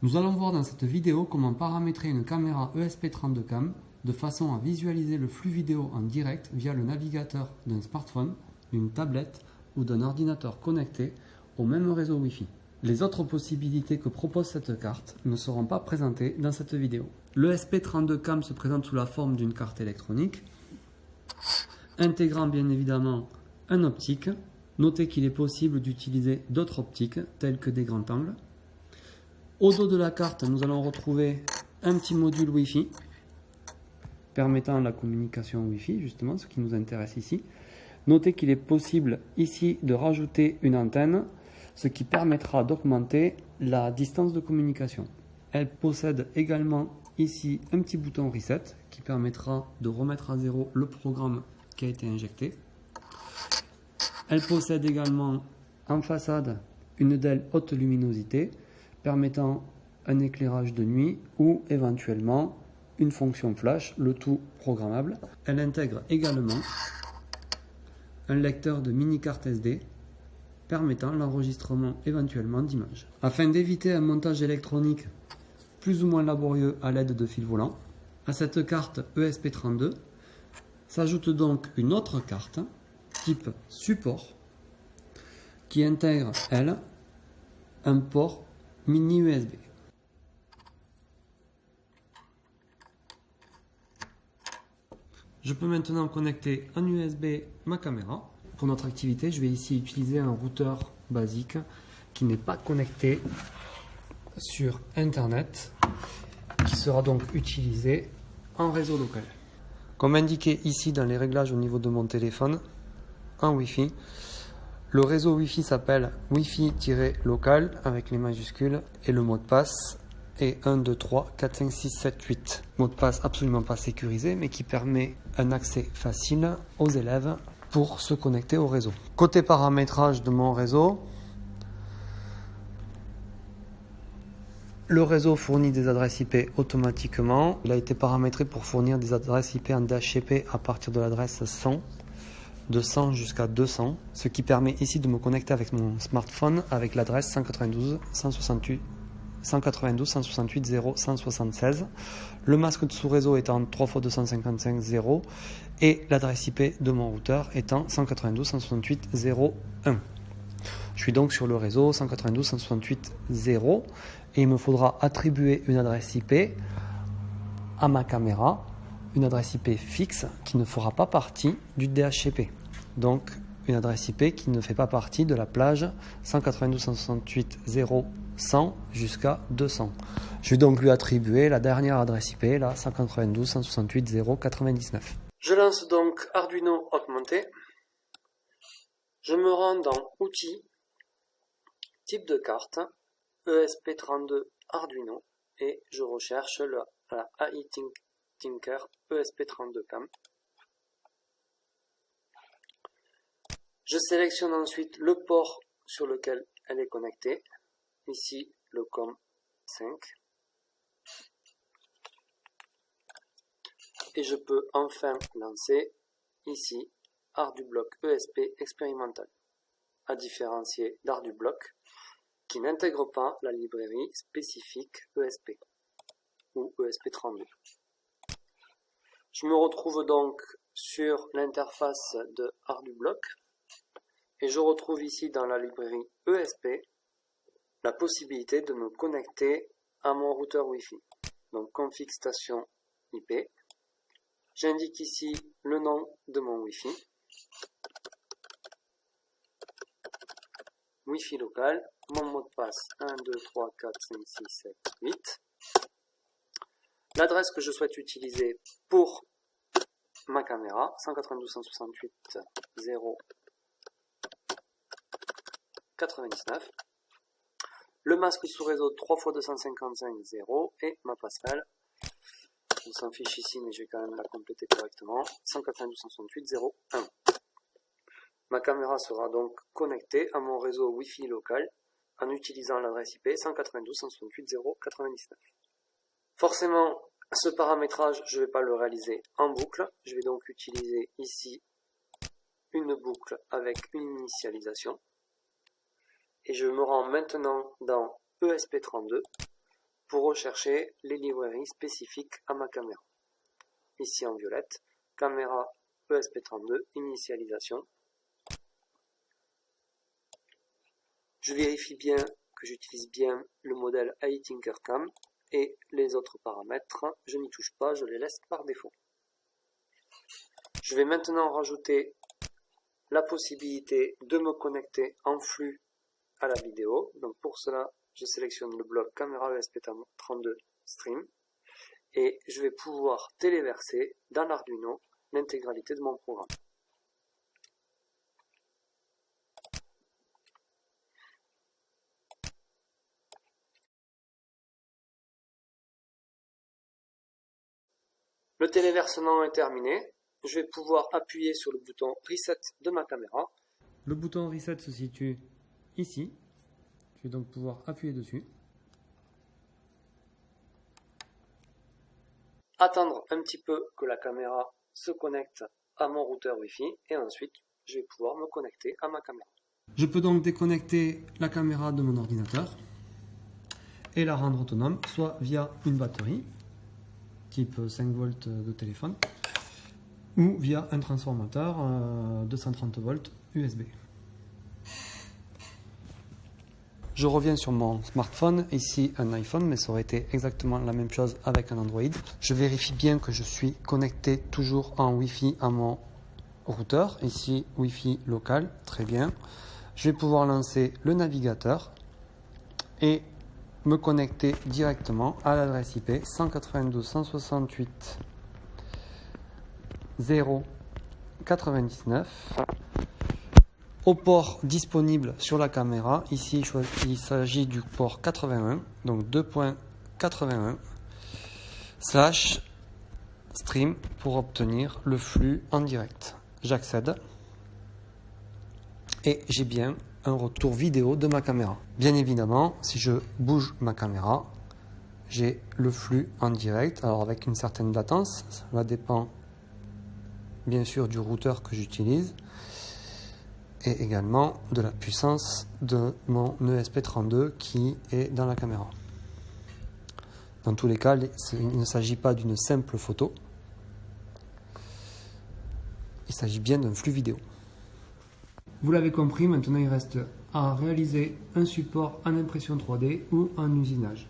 Nous allons voir dans cette vidéo comment paramétrer une caméra ESP32CAM de façon à visualiser le flux vidéo en direct via le navigateur d'un smartphone, d'une tablette ou d'un ordinateur connecté au même réseau Wi-Fi. Les autres possibilités que propose cette carte ne seront pas présentées dans cette vidéo. L'ESP32CAM se présente sous la forme d'une carte électronique, intégrant bien évidemment un optique. Notez qu'il est possible d'utiliser d'autres optiques telles que des grands angles. Au dos de la carte, nous allons retrouver un petit module Wi-Fi permettant la communication Wi-Fi, justement, ce qui nous intéresse ici. Notez qu'il est possible ici de rajouter une antenne, ce qui permettra d'augmenter la distance de communication. Elle possède également ici un petit bouton Reset qui permettra de remettre à zéro le programme qui a été injecté. Elle possède également en façade une DEL haute luminosité permettant un éclairage de nuit ou éventuellement une fonction flash, le tout programmable. Elle intègre également un lecteur de mini-carte SD permettant l'enregistrement éventuellement d'images. Afin d'éviter un montage électronique plus ou moins laborieux à l'aide de fil volant, à cette carte ESP32 s'ajoute donc une autre carte type support qui intègre, elle, un port mini USB. Je peux maintenant connecter en USB ma caméra. Pour notre activité, je vais ici utiliser un routeur basique qui n'est pas connecté sur Internet, qui sera donc utilisé en réseau local. Comme indiqué ici dans les réglages au niveau de mon téléphone, en Wi-Fi, le réseau Wi-Fi s'appelle Wi-Fi-local avec les majuscules et le mot de passe est 1, 2, 3, 4, 5, 6, 7, 8. Mot de passe absolument pas sécurisé mais qui permet un accès facile aux élèves pour se connecter au réseau. Côté paramétrage de mon réseau, le réseau fournit des adresses IP automatiquement. Il a été paramétré pour fournir des adresses IP en DHCP à partir de l'adresse 100. De 100 jusqu'à 200, ce qui permet ici de me connecter avec mon smartphone avec l'adresse 192.168.0.176, le masque de sous-réseau étant 3x255.0 et l'adresse IP de mon routeur étant 192.168.0.1. Je suis donc sur le réseau 192.168.0 et il me faudra attribuer une adresse IP à ma caméra, une adresse IP fixe qui ne fera pas partie du DHCP. Donc une adresse IP qui ne fait pas partie de la plage 192.168.0.100 jusqu'à 200. Je vais donc lui attribuer la dernière adresse IP, la 192.168.0.99. Je lance donc Arduino augmenté. Je me rends dans Outils, type de carte, ESP32 Arduino et je recherche la AI Tinker ESP32CAM. Je sélectionne ensuite le port sur lequel elle est connectée, ici le COM5, et je peux enfin lancer ici ArduBlock ESP expérimental, à différencier d'ArduBlock qui n'intègre pas la librairie spécifique ESP ou ESP32. Je me retrouve donc sur l'interface de ArduBlock et je retrouve ici dans la librairie ESP la possibilité de me connecter à mon routeur Wi-Fi. Donc config station IP. J'indique ici le nom de mon Wi-Fi. Wi-Fi local. Mon mot de passe 1, 2, 3, 4, 5, 6, 7, 8. L'adresse que je souhaite utiliser pour ma caméra, 192.168.0.99. Le masque sous réseau 3x255.0 et ma passerelle. On s'en fiche ici, mais je vais quand même la compléter correctement. 192.168.0.1. Ma caméra sera donc connectée à mon réseau Wi-Fi local en utilisant l'adresse IP 192.168.0.99. Forcément, ce paramétrage, je ne vais pas le réaliser en boucle. Je vais donc utiliser ici une boucle avec une initialisation. Et je me rends maintenant dans ESP32 pour rechercher les librairies spécifiques à ma caméra. Ici en violette, caméra ESP32, initialisation. Je vérifie bien que j'utilise bien le modèle AI Tinkercam et les autres paramètres, je n'y touche pas, je les laisse par défaut. Je vais maintenant rajouter la possibilité de me connecter en flux à la vidéo. Donc pour cela, je sélectionne le bloc caméra ESP32 Stream et je vais pouvoir téléverser dans l'Arduino l'intégralité de mon programme. Le téléversement est terminé. Je vais pouvoir appuyer sur le bouton Reset de ma caméra. Le bouton Reset se situe ici. Je vais donc pouvoir appuyer dessus. Attendre un petit peu que la caméra se connecte à mon routeur Wi-Fi et ensuite je vais pouvoir me connecter à ma caméra. Je peux donc déconnecter la caméra de mon ordinateur et la rendre autonome, soit via une batterie type 5 volts de téléphone ou via un transformateur 230 volts USB. Je reviens sur mon smartphone, ici un iPhone, mais ça aurait été exactement la même chose avec un Android. Je vérifie bien que je suis connecté toujours en Wi-Fi à mon routeur, ici Wi-Fi local, très bien. Je vais pouvoir lancer le navigateur et me connecter directement à l'adresse IP 192.168.0.99. Au port disponible sur la caméra, ici il s'agit du port 81, donc 2.81 /stream pour obtenir le flux en direct. J'accède et j'ai bien un retour vidéo de ma caméra. Bien évidemment, si je bouge ma caméra, j'ai le flux en direct, alors avec une certaine latence, ça dépend bien sûr du routeur que j'utilise et également de la puissance de mon ESP32 qui est dans la caméra. Dans tous les cas, il ne s'agit pas d'une simple photo, il s'agit bien d'un flux vidéo. Vous l'avez compris, maintenant il reste à réaliser un support en impression 3D ou en usinage.